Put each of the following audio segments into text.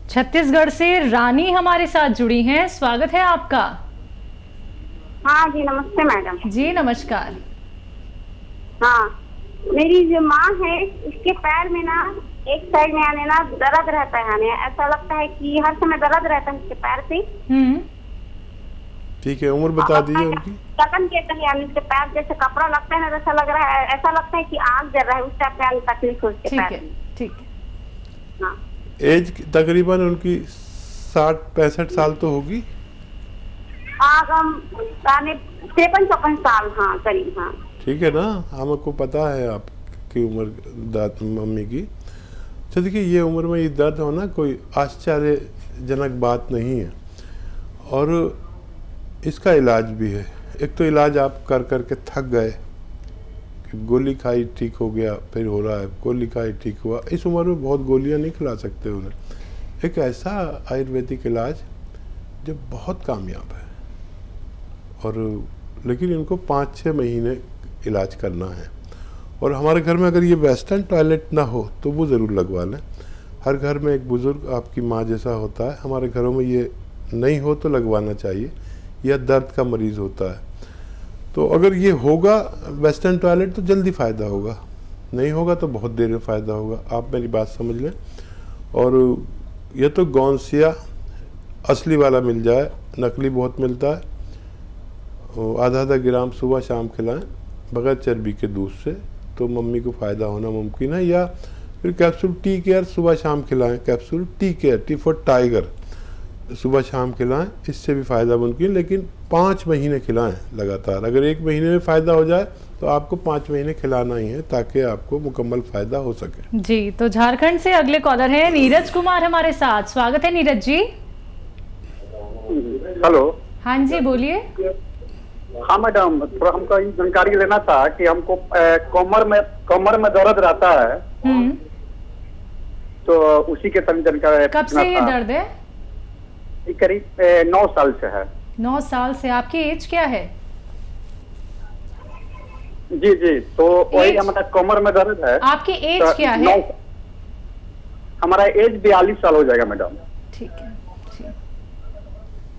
छत्तीसगढ़ से रानी हमारे साथ जुड़ी हैं, स्वागत है आपका। हाँ जी, नमस्ते मैडम जी नमस्कार। हाँ, मेरी जो माँ है उसके पैर में ना एक साइड में आने ना दर्द रहता है, आने ऐसा लगता है कि हर समय दर्द रहता है उसके पैर पे। ठीक है, उम्र बता दीजिए उनकी। कटन के कहीं यानी उसके पैर जैसे कपड़ा लगता है ना, ऐसा लग रहा है, ऐसा लगता है कि आग जल रहा है, उस टाइप का तकलीफ है उसके पैर में। ठीक है। हाँ, एज तकरीबन उनकी 60-65 साल तो होगी। हम 53-54 साल, हाँ करीब, हाँ। ठीक है ना, हमको पता है आपकी उम्र मम्मी की। तो देखिए, ये उम्र में ये दर्द होना कोई आश्चर्यजनक बात नहीं है, और इसका इलाज भी है। एक तो इलाज आप कर कर के थक गए कि गोली खाई ठीक हो गया, फिर हो रहा है, गोली खाई ठीक हुआ। इस उम्र में बहुत गोलियां नहीं खिला सकते उन्हें। एक ऐसा आयुर्वेदिक इलाज जो बहुत कामयाब है, और लेकिन इनको 5-6 महीने इलाज करना है। और हमारे घर में अगर ये वेस्टर्न टॉयलेट ना हो तो वो ज़रूर लगवा लें। हर घर में एक बुज़ुर्ग आपकी माँ जैसा होता है, हमारे घरों में ये नहीं हो तो लगवाना चाहिए। या दर्द का मरीज़ होता है तो अगर ये होगा वेस्टर्न टॉयलेट तो जल्दी फ़ायदा होगा, नहीं होगा तो बहुत देर में फ़ायदा होगा। आप मेरी बात समझ लें। और ये तो गौंसिया असली वाला मिल जाए, नकली बहुत मिलता है। आधा ग्राम सुबह शाम खिलाएं बगैर चर्बी के दूध से, तो मम्मी को फ़ायदा होना मुमकिन है। या फिर कैप्सूल टी केयर सुबह शाम खिलाएं, capsule tea care, T for tiger, सुबह शाम खिलाएं, इससे भी फ़ायदा मुमकिन। लेकिन 5 महीने खिलाएं लगातार। अगर 1 महीने में फ़ायदा हो जाए तो आपको 5 महीने खिलाना ही है, ताकि आपको मुकम्मल फ़ायदा हो सके। जी, तो झारखंड से अगले कॉलर हैं नीरज कुमार हमारे साथ, स्वागत है नीरज जी। हेलो। हाँ जी, बोलिए। हाँ मैडम, थोड़ा हमको ये जानकारी लेना था कि हमको कमर में दर्द रहता है, तो उसी के तन जानकारी। कब से ये दर्द है? ये करीब 9 साल से है। 9 साल से। आपकी एज क्या है? जी जी, तो वही हमारा कमर में दर्द है। आपकी एज क्या है? हमारा एज 42 साल हो जाएगा मैडम। ठीक है।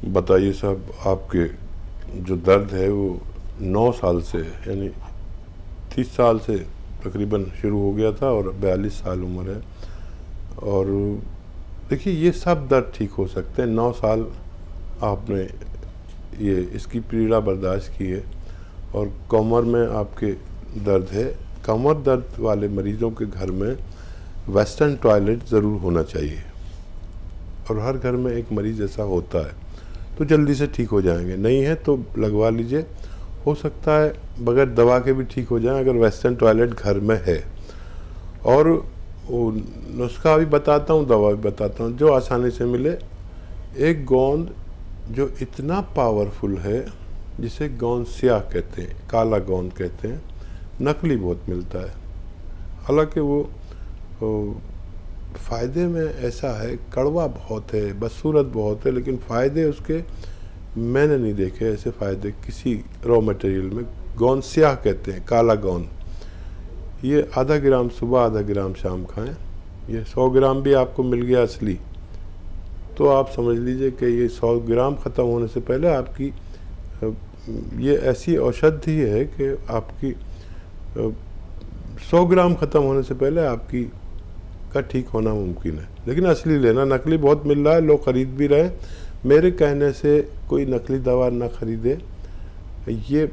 बताइए साहब, आपके जो दर्द है वो 9 साल से, यानी 30 साल से तकरीबन शुरू हो गया था, और 42 साल उम्र है। और देखिए, ये सब दर्द ठीक हो सकते हैं। 9 साल आपने ये इसकी पीड़ा बर्दाश्त की है, और कमर में आपके दर्द है। कमर दर्द वाले मरीज़ों के घर में वेस्टर्न टॉयलेट ज़रूर होना चाहिए, और हर घर में एक मरीज़ ऐसा होता है, तो जल्दी से ठीक हो जाएंगे। नहीं है तो लगवा लीजिए, हो सकता है बगैर दवा के भी ठीक हो जाए अगर वेस्टर्न टॉयलेट घर में है। और वो नुस्खा भी बताता हूँ, दवा भी बताता हूँ जो आसानी से मिले। एक गोंद जो इतना पावरफुल है, जिसे गोंद स्याह कहते हैं, काला गोंद कहते हैं, नकली बहुत मिलता है। हालांकि वो फ़ायदे में ऐसा है, कड़वा बहुत है, बदसूरत बहुत है, लेकिन फ़ायदे उसके मैंने नहीं देखे ऐसे फ़ायदे किसी रॉ मटेरियल में। गोंद स्याह कहते हैं, काला गोंद। ये आधा ग्राम सुबह, आधा ग्राम शाम खाएं। ये 100 ग्राम भी आपको मिल गया असली, तो आप समझ लीजिए कि ये 100 ग्राम ख़त्म होने से पहले आपकी ये ऐसी औषधि है कि आपकी 100 ग्राम ख़त्म होने से पहले आपकी का ठीक होना मुमकिन है। लेकिन असली लेना, नकली बहुत मिल रहा है, लोग ख़रीद भी रहे हैं। मेरे कहने से कोई नकली दवा ना ख़रीदे, ये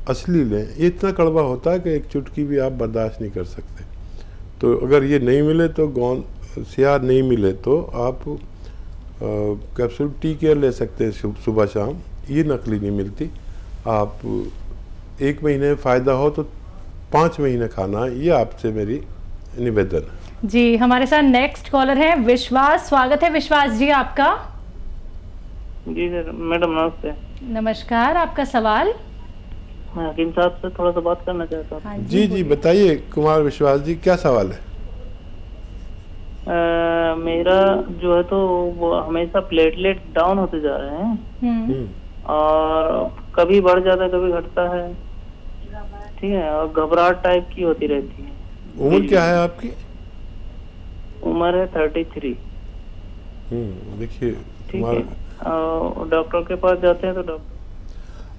असली लें। ये इतना कड़वा होता है कि एक चुटकी भी आप बर्दाश्त नहीं कर सकते। तो अगर ये नहीं मिले तो गोंद स्याह नहीं मिले तो आप कैप्सूल टी केयर ले सकते हैं सुबह शाम। ये नकली नहीं मिलती। आप 1 महीने में फ़ायदा हो तो 5 महीने खाना है, ये आपसे मेरी निवेदन है। जी, हमारे साथ नेक्स्ट कॉलर है विश्वास, स्वागत है विश्वास जी आपका। जी सर, मैडम नमस्ते। नमस्कार, आपका सवाल? मैं हकीम साहब से थोड़ा सा बात करना चाहता हूँ। हाँ जी जी, बताइए कुमार विश्वास जी, क्या सवाल है? मेरा जो है तो वो हमेशा प्लेटलेट डाउन होते जा रहे हैं, और कभी बढ़ जाता है कभी घटता है, ठीक है, और घबराहट टाइप की होती रहती है। उम्र क्या है आपकी? उम्र है 33। देखिए ठीक है। डॉक्टर के पास जाते हैं तो डॉक्टर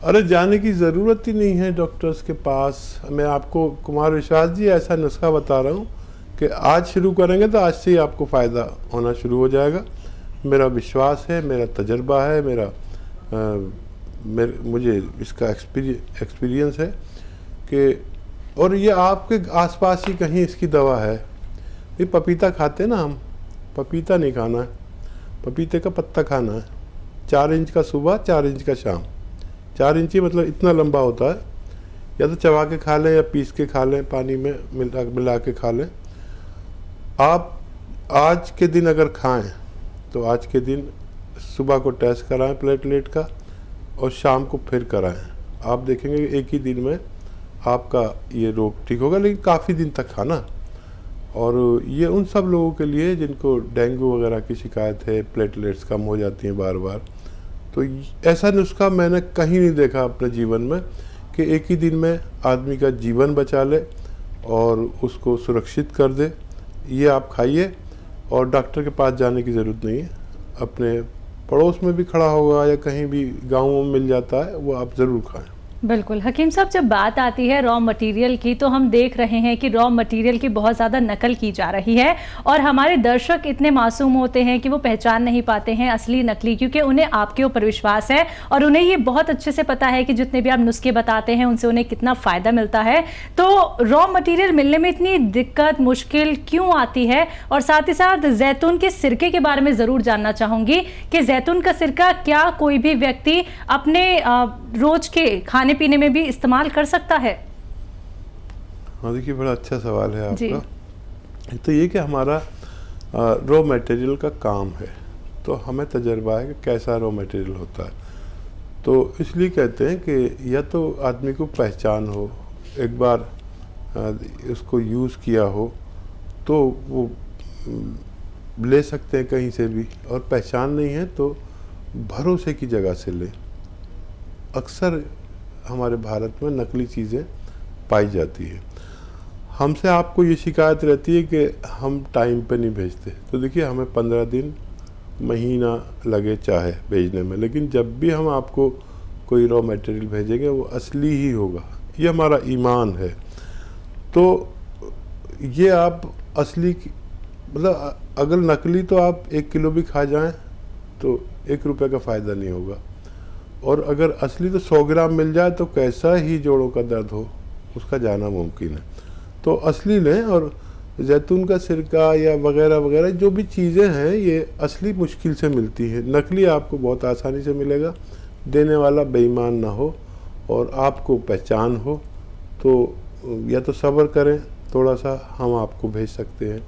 अरे जाने की ज़रूरत ही नहीं है डॉक्टर्स के पास। मैं आपको कुमार विश्वास जी ऐसा नुस्खा बता रहा हूँ कि आज शुरू करेंगे तो आज से ही आपको फ़ायदा होना शुरू हो जाएगा। मेरा विश्वास है, मेरा तजर्बा है, मुझे इसका एक्सपीरियंस है कि और ये आपके आसपास ही कहीं इसकी दवा है। ये पपीता खाते हैं ना हम, पपीता नहीं खाना है, पपीते का पत्ता खाना है। 4 इंच का सुबह, 4 इंच का शाम। 4 इंची मतलब इतना लंबा होता है। या तो चबा के खा लें या पीस के खा लें, पानी में मिला के खा लें। आप आज के दिन अगर खाएं तो आज के दिन सुबह को टेस्ट कराएं प्लेटलेट का और शाम को फिर कराएं। आप देखेंगे कि एक ही दिन में आपका ये रोग ठीक होगा, लेकिन काफ़ी दिन तक खाना। और ये उन सब लोगों के लिए जिनको डेंगू वगैरह की शिकायत है, प्लेटलेट्स कम हो जाती हैं बार बार। तो ऐसा नुस्खा मैंने कहीं नहीं देखा अपने जीवन में कि एक ही दिन में आदमी का जीवन बचा ले और उसको सुरक्षित कर दे। ये आप खाइए और डॉक्टर के पास जाने की ज़रूरत नहीं है। अपने पड़ोस में भी खड़ा होगा या कहीं भी गाँवों में मिल जाता है, वो आप ज़रूर खाएं। बिल्कुल हकीम साहब, जब बात आती है रॉ मटेरियल की तो हम देख रहे हैं कि रॉ मटेरियल की बहुत ज़्यादा नकल की जा रही है और हमारे दर्शक इतने मासूम होते हैं कि वो पहचान नहीं पाते हैं असली नकली, क्योंकि उन्हें आपके ऊपर विश्वास है और उन्हें ये बहुत अच्छे से पता है कि जितने भी आप नुस्खे बताते हैं उनसे उन्हें कितना फ़ायदा मिलता है। तो रॉ मटीरियल मिलने में इतनी दिक्कत मुश्किल क्यों आती है? और साथ ही साथ जैतून के सिरके के बारे में ज़रूर जानना चाहूँगी कि जैतून का सिरका क्या कोई भी व्यक्ति अपने रोज़ के खाने पीने में भी इस्तेमाल कर सकता है? हाँ देखिए, बड़ा अच्छा सवाल है आपका। तो ये कि हमारा रॉ मटेरियल का काम है, तो हमें तजर्बा है कि कैसा रॉ मटेरियल होता है। तो इसलिए कहते हैं कि या तो आदमी को पहचान हो, एक बार उसको यूज़ किया हो तो वो ले सकते हैं कहीं से भी, और पहचान नहीं है तो भरोसे की जगह से लें। अक्सर हमारे भारत में नकली चीज़ें पाई जाती है। हमसे आपको ये शिकायत रहती है कि हम टाइम पे नहीं भेजते। तो देखिए, हमें 15 दिन महीना लगे चाहे भेजने में, लेकिन जब भी हम आपको कोई रॉ मटेरियल भेजेंगे वो असली ही होगा। ये हमारा ईमान है। तो ये आप असली मतलब अगर नकली तो आप 1 किलो भी खा जाएं तो 1 रुपये का फ़ायदा नहीं होगा, और अगर असली तो 100 ग्राम मिल जाए तो कैसा ही जोड़ों का दर्द हो उसका जाना मुमकिन है। तो असली लें, और जैतून का सिरका या वगैरह वगैरह जो भी चीज़ें हैं ये असली मुश्किल से मिलती है। नकली आपको बहुत आसानी से मिलेगा, देने वाला बेईमान ना हो और आपको पहचान हो। तो या तो सब्र करें थोड़ा सा, हम आपको भेज सकते हैं,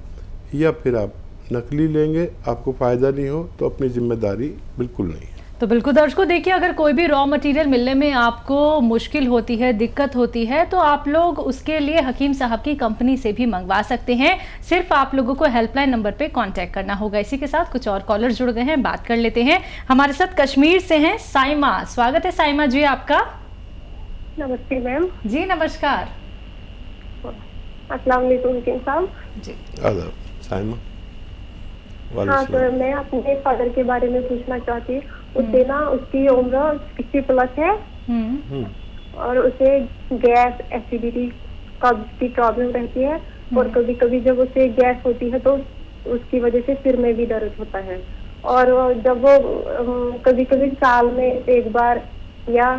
या फिर आप नकली लेंगे, आपको फ़ायदा नहीं हो तो अपनी जिम्मेदारी बिल्कुल नहीं है। तो बिल्कुल दर्शकों, देखिए अगर कोई भी रॉ मटेरियल मिलने में आपको मुश्किल होती है, दिक्कत होती है, तो आप लोग उसके लिए हकीम साहब की कंपनी से भी मंगवा सकते हैं। सिर्फ आप लोगों को हेल्पलाइन नंबर पे कांटेक्ट करना होगा। इसी के साथ कुछ और कॉलर जुड़ गए हैं, बात कर लेते हैं। हमारे साथ कश्मीर से हैं साइमा। स्वागत है साइमा जी आपका। नमस्ते मैम। जी नमस्कार। अस्सलाम वालेकुम हकीम साहब। जी आदाब साइमा। हाँ सर, मैं अपने फादर के बारे में पूछना चाहती हूँ। उससे ना उसकी उम्र 60 प्लस है और उसे गैस, एसिडिटी, कब्ज की प्रॉब्लम रहती है, और कभी कभी जब उसे गैस होती है तो उसकी वजह से सिर में भी दर्द होता है। और जब वो कभी कभी साल में एक बार या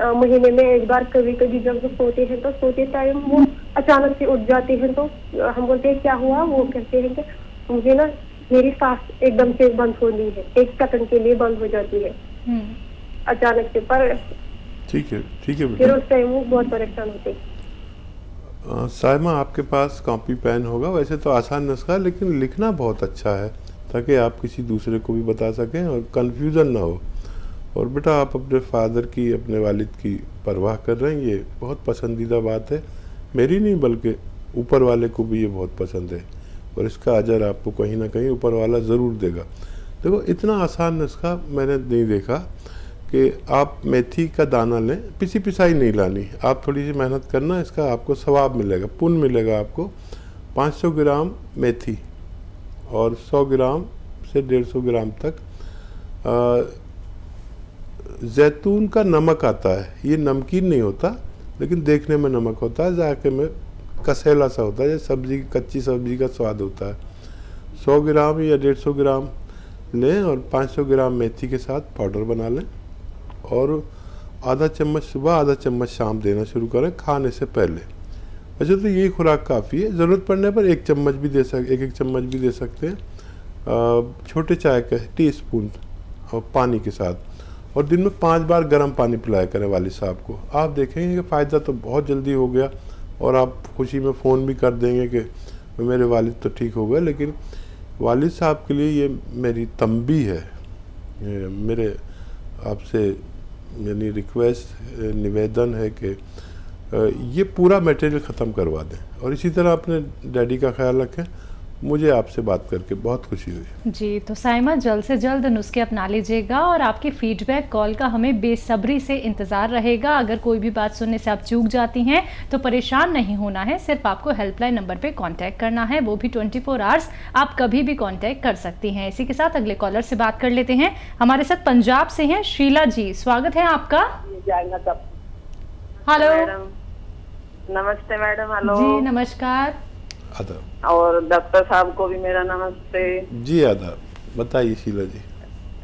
महीने में एक बार कभी कभी जब वो सोते हैं तो सोते टाइम वो अचानक से उठ जाते हैं। तो हम बोलते हैं क्या हुआ? वो कहते हैं कि मुझे ना मेरी सांस एकदम से बंद होनी है, 1 सेकंड के लिए बंद हो जाती है अचानक से। पर ठीक है फिर उस टाइम वो बहुत परेशान होते हैं। साइमा, आपके पास कॉपी पेन होगा। वैसे तो आसान नुस्खा है, लेकिन लिखना बहुत अच्छा है ताकि आप किसी दूसरे को भी बता सकें और कंफ्यूजन ना हो। और बेटा, आप अपने फादर की, अपने वालिद की परवाह कर रहे हैं, ये बहुत पसंदीदा बात है। मेरी नहीं बल्कि ऊपर वाले को भी ये बहुत पसंद है, और इसका अजर आपको कहीं ना कहीं ऊपर वाला ज़रूर देगा। देखो, इतना आसान नुस्खा मैंने नहीं देखा कि आप मेथी का दाना लें, पिसी पिसाई नहीं लानी, आप थोड़ी सी मेहनत करना, इसका आपको सवाब मिलेगा, पुण्य मिलेगा आपको। 500 ग्राम मेथी और 100 ग्राम से 150 ग्राम तक जैतून का नमक आता है। ये नमकीन नहीं होता लेकिन देखने में नमक होता है, जायके में कसेला सा होता है, जैसे सब्जी कच्ची सब्जी का स्वाद होता है। 100 ग्राम या 150 ग्राम लें और 500 ग्राम मेथी के साथ पाउडर बना लें और आधा चम्मच सुबह आधा चम्मच शाम देना शुरू करें खाने से पहले। वैसे तो यही खुराक काफ़ी है, ज़रूरत पड़ने पर एक चम्मच भी दे एक चम्मच भी दे सकते हैं छोटे चाय का टीस्पून और पानी के साथ, और दिन में 5 बार गर्म पानी पिलाया करें वालिद साहब को। आप देखेंगे कि फ़ायदा तो बहुत जल्दी हो गया और आप खुशी में फ़ोन भी कर देंगे कि मेरे वालिद तो ठीक हो गए। लेकिन वालिद साहब के लिए ये मेरी तंबी है, मेरे आपसे यानी रिक्वेस्ट निवेदन है कि ये पूरा मटेरियल ख़त्म करवा दें और इसी तरह अपने डैडी का ख्याल रखें। मुझे आपसे बात करके बहुत खुशी हुई जी। तो साइमा जल्द से जल्द नुस्खे अपना लीजिएगा और आपकी फीडबैक कॉल का हमें बेसब्री से इंतज़ार रहेगा। अगर कोई भी बात सुनने से आप चूक जाती हैं तो परेशान नहीं होना है, सिर्फ आपको हेल्पलाइन नंबर पे कांटेक्ट करना है, वो भी 24 आवर्स आप कभी भी कांटेक्ट कर सकती हैं। इसी के साथ अगले कॉलर से बात कर लेते हैं। हमारे साथ पंजाब से हैं शीला जी, स्वागत है आपका। हेलो, नमस्ते मैडम। हेलो जी नमस्कार। आदाब। और डॉक्टर साहब को भी मेरा नमस्ते जी आदाब। बताइए शीला जी।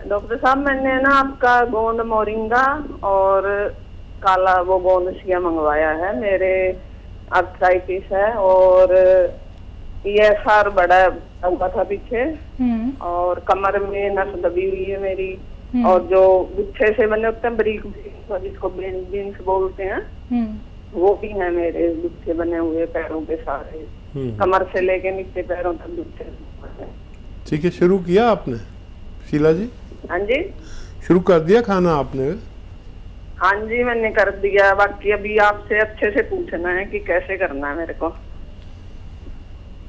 डॉक्टर साहब, मैंने ना आपका गोंद मोरिंगा और काला वो गोंद शिया मंगवाया है। मेरे आर्थराइटिस है और ESR बड़ा हुआ था पीछे और कमर में नस दबी हुई है मेरी, और जो गुच्छे से मैंने उतने बरीक जिसको बीन्स बोलते हैं वो भी है मेरे गुच्छे बने हुए पैरों पे सारे, कमर से लेके नीचे पैरों तक गुच्छे। ठीक है, शुरू किया आपने शीला जी? हाँ जी, शुरू कर दिया खाना आपने? हाँ जी मैंने कर दिया, बाकी अभी आपसे अच्छे से पूछना है कि कैसे करना है मेरे को।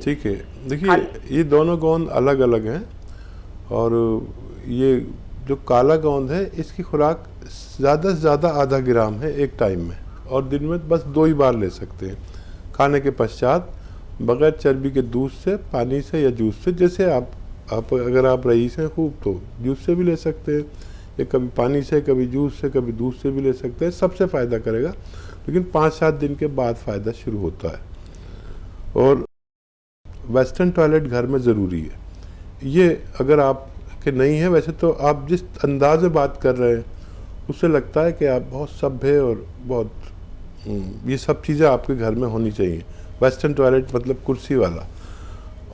ठीक है, देखिए ये दोनों गोंद अलग अलग हैं और ये जो काला गोंद है इसकी खुराक ज़्यादा से ज़्यादा आधा ग्राम है एक टाइम में, और दिन में बस 2 ही बार ले सकते हैं खाने के पश्चात, बगैर चर्बी के दूध से, पानी से या जूस से। जैसे आप अगर आप रईस हैं खूब तो जूस से भी ले सकते हैं, या कभी पानी से, कभी जूस से, कभी दूध से भी ले सकते हैं, सबसे फ़ायदा करेगा। लेकिन 5-7 दिन के बाद फ़ायदा शुरू होता है। और वेस्टर्न टॉयलेट घर में ज़रूरी है। ये अगर आप के नहीं है, वैसे तो आप जिस अंदाज में बात कर रहे हैं उससे लगता है कि आप बहुत सभ्य और बहुत ये सब चीज़ें आपके घर में होनी चाहिए। वेस्टर्न टॉयलेट मतलब कुर्सी वाला।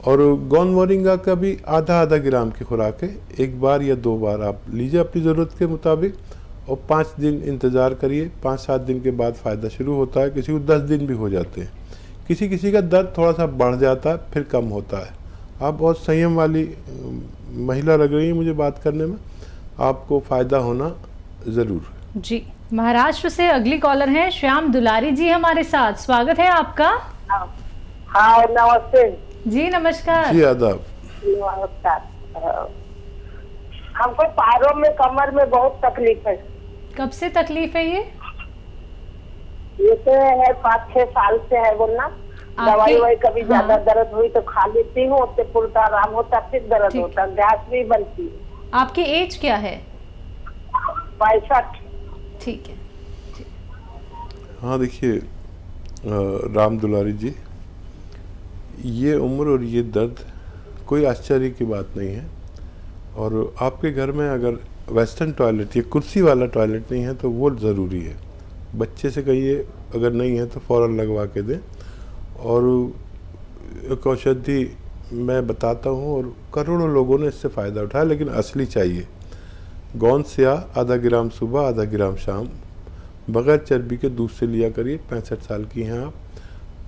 और गोंद मोरिंगा का भी आधा ग्राम की खुराक है, 1 बार या 2 बार आप लीजिए अपनी ज़रूरत के मुताबिक, और 5 दिन इंतज़ार करिए। 5-7 दिन के बाद फ़ायदा शुरू होता है, किसी को 10 दिन भी हो जाते हैं, किसी का दर्द थोड़ा सा बढ़ जाता है फिर कम होता है। आप बहुत संयम वाली महिला लग रही है मुझे बात करने में, आपको फ़ायदा होना ज़रूर जी। महाराष्ट्र से अगली कॉलर हैं श्याम दुलारी जी हमारे साथ, स्वागत है आपका। हाँ नमस्ते जी। नमस्कार जी आदाब। नमस्कार। हमको पैरों में कमर में बहुत तकलीफ है। कब से तकलीफ है ये तो है 5-6 साल से है बोलना। दवाई वही कभी ज्यादा दर्द हुई तो खा लेती हूँ, उससे पूरा आराम होता, फिर दर्द होता, गैस भी बनती है। आपकी एज क्या है? 65। ठीक है। हाँ देखिए राम दुलारी जी, ये उम्र और ये दर्द कोई आश्चर्य की बात नहीं है। और आपके घर में अगर वेस्टर्न टॉयलेट या कुर्सी वाला टॉयलेट नहीं है तो वो ज़रूरी है। बच्चे से कहिए अगर नहीं है तो फ़ौरन लगवा के दें। और एक औषधि मैं बताता हूँ और करोड़ों लोगों ने इससे फ़ायदा उठाया, लेकिन असली चाहिए। गोंद स्याह आधा ग्राम सुबह आधा ग्राम शाम, बगैर चर्बी के दूध से लिया करिए। 65 साल की हैं आप।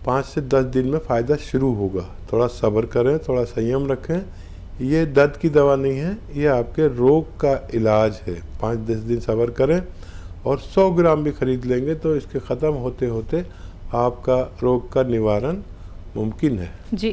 5 से 10 दिन में फ़ायदा शुरू होगा। थोड़ा सब्र करें, थोड़ा संयम रखें। ये दर्द की दवा नहीं है, ये आपके रोग का इलाज है। 5-10 दिन सब्र करें और 100 ग्राम भी खरीद लेंगे तो इसके ख़त्म होते होते आपका रोग का निवारण मुमकिन है। जी।